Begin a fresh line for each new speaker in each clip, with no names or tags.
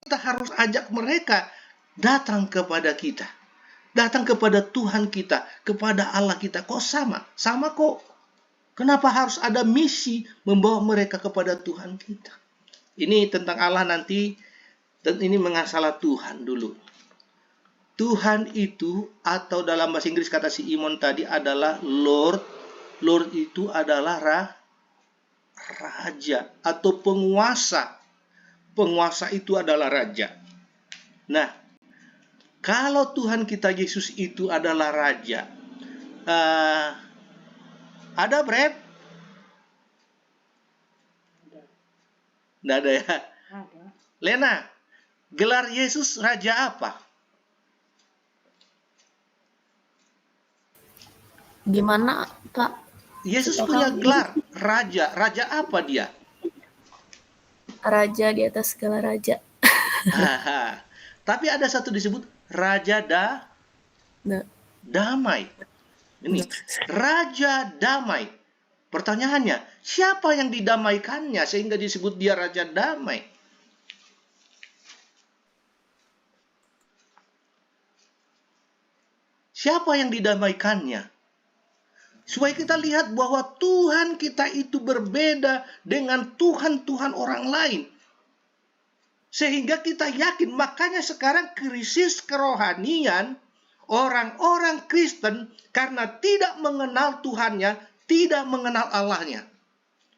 kita harus ajak mereka datang kepada kita. Datang kepada Tuhan kita, kepada Allah kita. Kok sama? Sama kok. Kenapa harus ada misi membawa mereka kepada Tuhan kita? Ini tentang Allah nanti, dan ini mengasalah Tuhan dulu. Tuhan itu, atau dalam bahasa Inggris kata si Imon tadi adalah Lord. Lord itu adalah raja atau penguasa. Penguasa itu adalah raja. Nah, kalau Tuhan kita Yesus itu adalah raja, ada Brad? Nggak ada ya?
Ada.
Lena, gelar Yesus raja apa?
Gimana, Pak?
Yesus punya gelar raja. Raja apa dia?
Raja di atas segala raja.
Tapi ada satu disebut Raja Damai. Ini Raja Damai. Pertanyaannya, siapa yang didamaikannya sehingga disebut dia Raja Damai? Siapa yang didamaikannya? Supaya kita lihat bahwa Tuhan kita itu berbeda dengan Tuhan-Tuhan orang lain. Sehingga kita yakin, makanya sekarang krisis kerohanian orang-orang Kristen karena tidak mengenal Tuhannya, tidak mengenal Allahnya.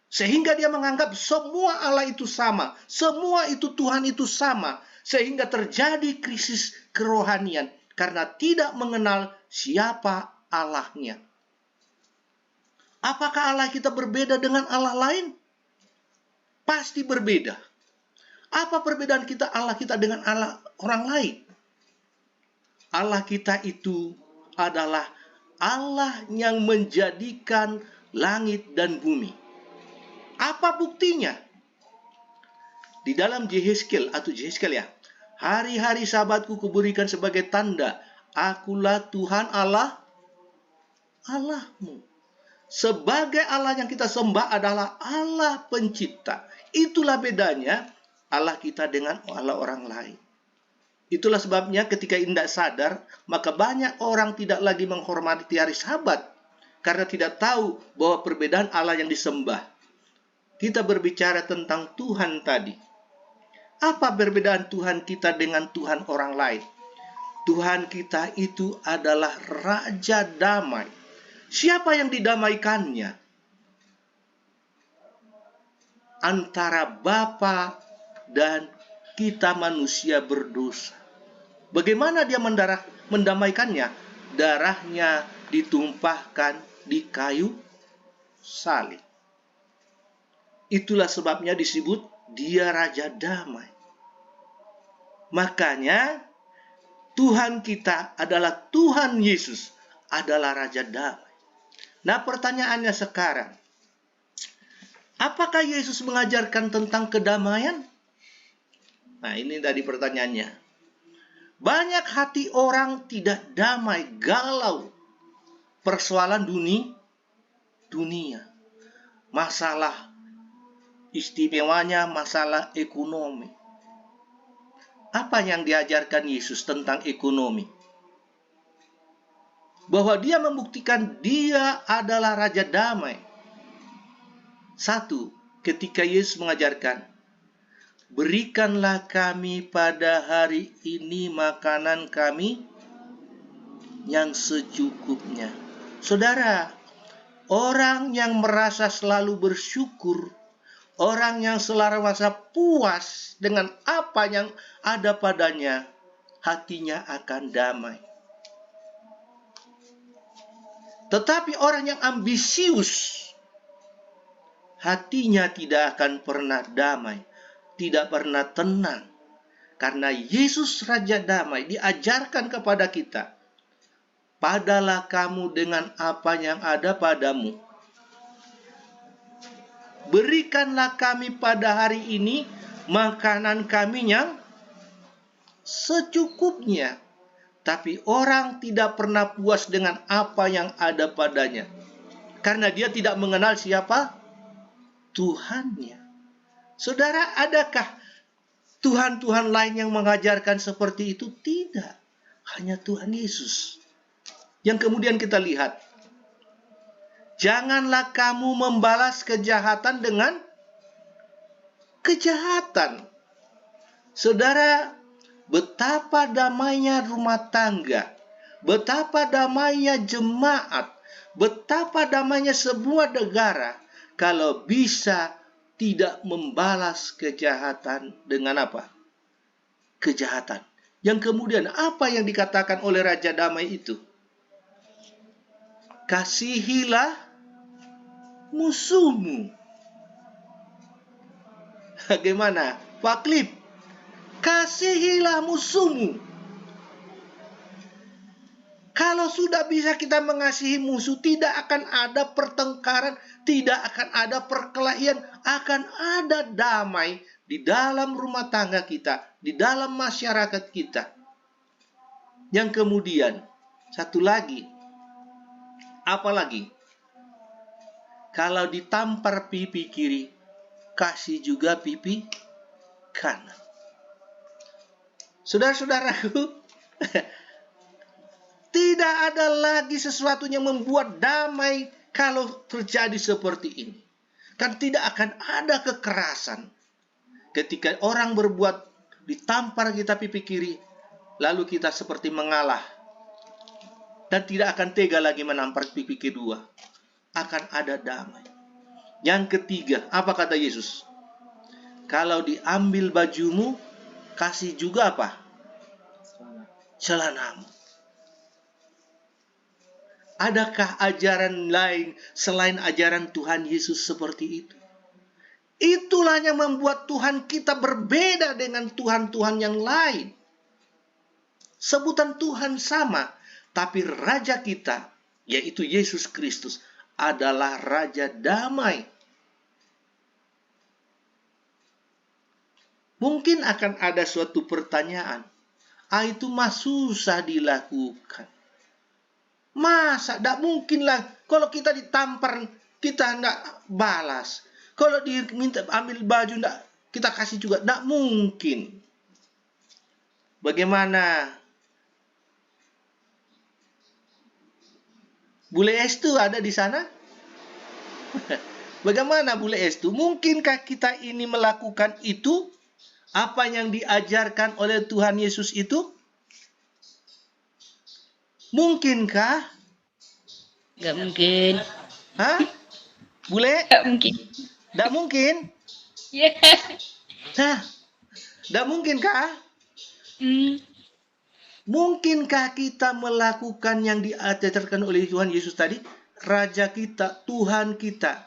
Sehingga dia menganggap semua Allah itu sama, semua itu Tuhan itu sama. Sehingga terjadi krisis kerohanian karena tidak mengenal siapa Allahnya. Apakah Allah kita berbeda dengan Allah lain? Pasti berbeda. Apa perbedaan kita Allah kita dengan Allah orang lain? Allah kita itu adalah Allah yang menjadikan langit dan bumi. Apa buktinya? Di dalam Yehezkiel ya. Hari-hari Sabatku kuberikan sebagai tanda. Akulah Tuhan Allahmu. Sebagai Allah yang kita sembah adalah Allah pencipta. Itulah bedanya Allah kita dengan Allah orang lain. Itulah sebabnya ketika tidak sadar, maka banyak orang tidak lagi menghormati hari Sabat karena tidak tahu bahwa perbedaan Allah yang disembah. Kita berbicara tentang Tuhan tadi. Apa perbedaan Tuhan kita dengan Tuhan orang lain? Tuhan kita itu adalah Raja Damai. Siapa yang didamaikannya? Antara Bapa dan kita manusia berdosa. Bagaimana dia mendamaikannya? Darahnya ditumpahkan di kayu salib. Itulah sebabnya disebut dia Raja Damai. Makanya Tuhan kita adalah Tuhan Yesus adalah Raja Damai. Nah, pertanyaannya sekarang, apakah Yesus mengajarkan tentang kedamaian? Nah, ini tadi pertanyaannya. Banyak hati orang tidak damai, galau. Persoalan dunia. Masalah istimewanya, masalah ekonomi. Apa yang diajarkan Yesus tentang ekonomi? Bahwa dia membuktikan dia adalah Raja Damai. Satu, ketika Yesus mengajarkan, berikanlah kami pada hari ini makanan kami yang secukupnya. Saudara, orang yang merasa selalu bersyukur, orang yang selalu merasa puas dengan apa yang ada padanya, hatinya akan damai. Tetapi orang yang ambisius, hatinya tidak akan pernah damai, tidak pernah tenang. Karena Yesus Raja Damai diajarkan kepada kita, padalah kamu dengan apa yang ada padamu. Berikanlah kami pada hari ini makanan kami yang secukupnya. Tapi orang tidak pernah puas dengan apa yang ada padanya. Karena dia tidak mengenal siapa Tuhannya. Saudara, adakah Tuhan-Tuhan lain yang mengajarkan seperti itu? Tidak. Hanya Tuhan Yesus. Yang kemudian kita lihat, janganlah kamu membalas kejahatan dengan kejahatan. Saudara, betapa damainya rumah tangga, betapa damainya jemaat, betapa damainya sebuah negara kalau bisa tidak membalas kejahatan dengan apa? Kejahatan. Yang kemudian apa yang dikatakan oleh Raja Damai itu? Kasihilah musuhmu. Bagaimana? Pak Klip, kasihilah musuhmu. Kalau sudah bisa kita mengasihi musuh, tidak akan ada pertengkaran, tidak akan ada perkelahian, akan ada damai di dalam rumah tangga kita, di dalam masyarakat kita. Yang kemudian, satu lagi, apa lagi? Kalau ditampar pipi kiri, kasih juga pipi kanan. Saudara-saudaraku, tidak ada lagi sesuatu yang membuat damai kalau terjadi seperti ini. Kan tidak akan ada kekerasan. Ketika orang berbuat ditampar kita pipi kiri, lalu kita seperti mengalah. Dan tidak akan tega lagi menampar pipi kedua. Akan ada damai. Yang ketiga, apa kata Yesus? Kalau diambil bajumu, kasih juga apa? Celanamu. Adakah ajaran lain selain ajaran Tuhan Yesus seperti itu? Itulah yang membuat Tuhan kita berbeda dengan Tuhan-Tuhan yang lain. Sebutan Tuhan sama, tapi Raja kita, yaitu Yesus Kristus, adalah Raja damai. Mungkin akan ada suatu pertanyaan, itu mah susah dilakukan. Masa? Tidak mungkin lah. Kalau kita ditampar, kita tidak balas. Kalau diminta ambil baju, tidak kita kasih juga. Tidak mungkin. Bagaimana? Bule Estu ada di sana? Bagaimana Bule Estu? Mungkinkah kita ini melakukan itu? Apa yang diajarkan oleh Tuhan Yesus itu? Mungkinkah?
Nggak mungkin.
Hah? Bule?
Nggak mungkin.
Nggak mungkin?
Ya.
Nah, nggak mungkinkah? Mungkinkah kita melakukan yang diajarkan oleh Tuhan Yesus tadi? Raja kita, Tuhan kita,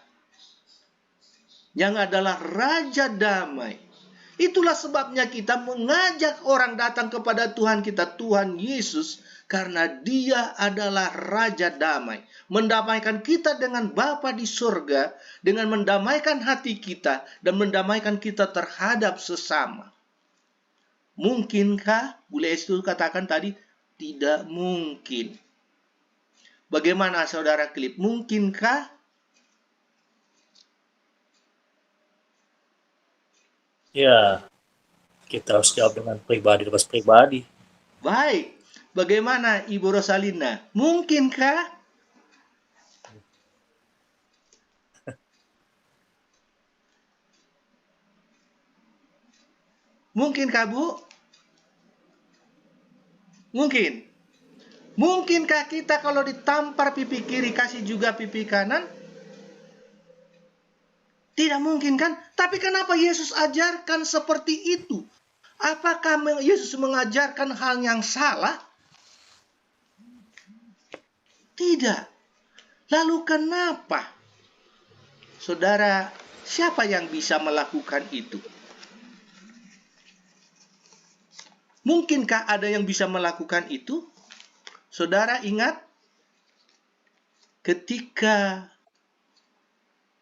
yang adalah Raja damai. Itulah sebabnya kita mengajak orang datang kepada Tuhan kita, Tuhan Yesus, karena Dia adalah Raja damai. Mendamaikan kita dengan Bapa di surga, dengan mendamaikan hati kita, dan mendamaikan kita terhadap sesama. Mungkinkah? Bule Estu katakan tadi, tidak mungkin. Bagaimana saudara Klip? Mungkinkah?
Ya, kita harus jawab dengan pribadi lepas pribadi.
Baik. Bagaimana Ibu Rosalina? Mungkinkah? Mungkinkah Bu? Mungkin. Mungkinkah kita kalau ditampar pipi kiri kasih juga pipi kanan? Tidak mungkin kan? Tapi kenapa Yesus ajarkan seperti itu? Apakah Yesus mengajarkan hal yang salah? Tidak. Lalu kenapa? Saudara, siapa yang bisa melakukan itu? Mungkinkah ada yang bisa melakukan itu? Saudara ingat ketika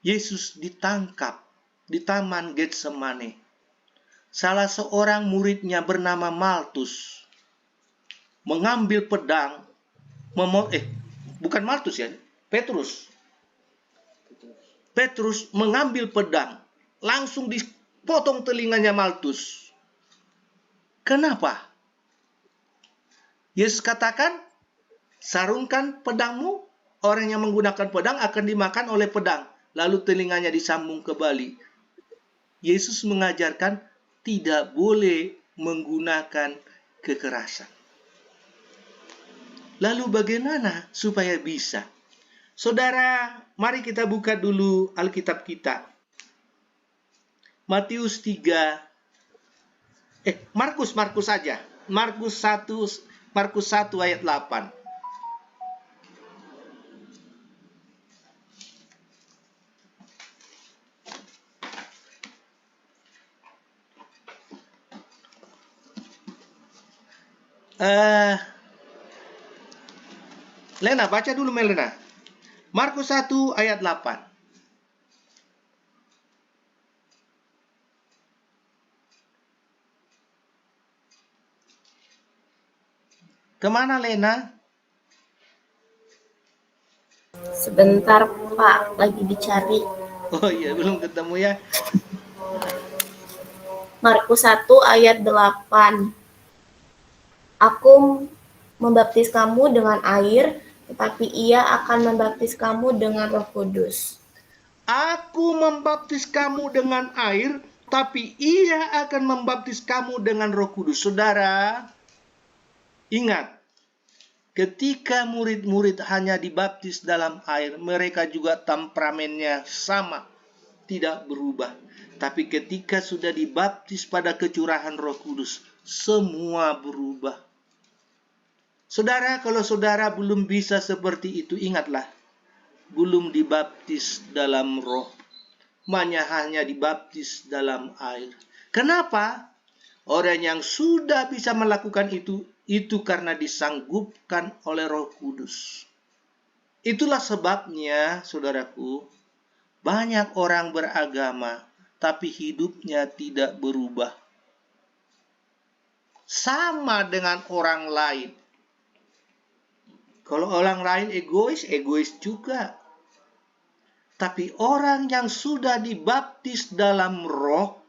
Yesus ditangkap di Taman Getsemane. Salah seorang muridnya bernama Maltus mengambil pedang, bukan Maltus ya, Petrus. Petrus mengambil pedang, langsung dipotong telinganya Maltus. Kenapa? Yesus katakan, sarungkan pedangmu, orang yang menggunakan pedang akan dimakan oleh pedang. Lalu telinganya disambung kembali. Yesus mengajarkan tidak boleh menggunakan kekerasan. Lalu bagaimana supaya bisa? Saudara, mari kita buka dulu Alkitab kita. Matius 3. Markus saja. Markus 1 ayat 8. Lena, baca dulu Melena. Markus 1 ayat 8. Kemana Lena?
Sebentar Pak, lagi dicari.
Oh iya, belum ketemu ya.
Markus 1 ayat 8. Aku membaptis kamu dengan air, tetapi ia akan membaptis kamu dengan Roh Kudus.
Aku membaptis kamu dengan air, tapi ia akan membaptis kamu dengan Roh Kudus. Saudara, ingat, ketika murid-murid hanya dibaptis dalam air, mereka juga temperamennya sama, tidak berubah. Tapi ketika sudah dibaptis pada kecurahan Roh Kudus, semua berubah. Saudara, kalau saudara belum bisa seperti itu, ingatlah, belum dibaptis dalam roh, hanya dibaptis dalam air. Kenapa? Orang yang sudah bisa melakukan itu karena disanggupkan oleh Roh Kudus. Itulah sebabnya, saudaraku, banyak orang beragama, tapi hidupnya tidak berubah. Sama dengan orang lain. Kalau orang lain egois juga. Tapi orang yang sudah dibaptis dalam roh,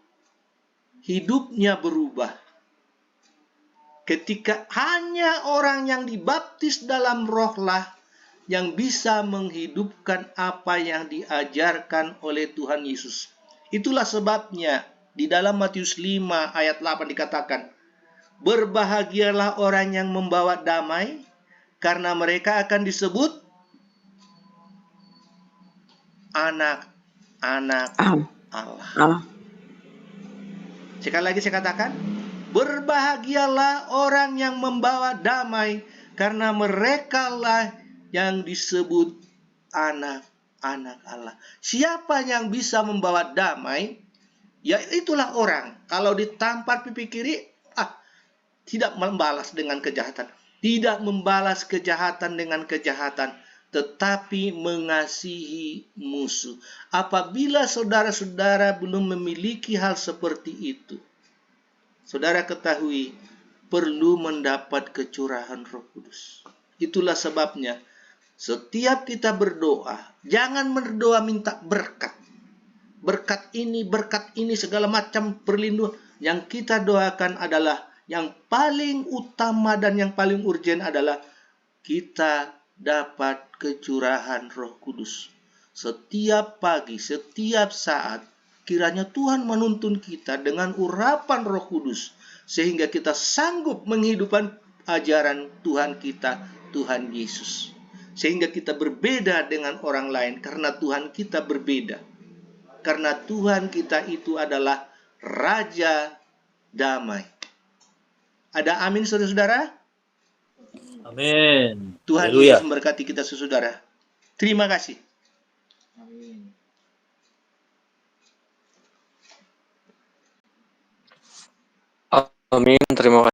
hidupnya berubah. Ketika hanya orang yang dibaptis dalam rohlah yang bisa menghidupkan apa yang diajarkan oleh Tuhan Yesus. Itulah sebabnya di dalam Matius 5 ayat 8 dikatakan, berbahagialah orang yang membawa damai, karena mereka akan disebut anak-anak Allah. Sekali lagi saya katakan, berbahagialah orang yang membawa damai, karena merekalah yang disebut anak-anak Allah. Siapa yang bisa membawa damai? Ya itulah orang. Kalau ditampar pipi kiri, tidak membalas dengan kejahatan. Tidak membalas kejahatan dengan kejahatan, tetapi mengasihi musuh. Apabila saudara-saudara belum memiliki hal seperti itu, saudara ketahui perlu mendapat kecurahan Roh Kudus. Itulah sebabnya setiap kita berdoa, jangan berdoa minta berkat. Berkat ini, segala macam perlindungan. Yang kita doakan adalah yang paling utama dan yang paling urgen adalah kita dapat kecurahan Roh Kudus. Setiap pagi, setiap saat, kiranya Tuhan menuntun kita dengan urapan Roh Kudus, sehingga kita sanggup menghidupkan ajaran Tuhan kita, Tuhan Yesus. Sehingga kita berbeda dengan orang lain, karena Tuhan kita berbeda. Karena Tuhan kita itu adalah Raja Damai. Ada amin, saudara-saudara?
Amin.
Tuhan
Haleluya.
Yesus memberkati kita, saudara. Terima kasih.
Amin. Terima kasih.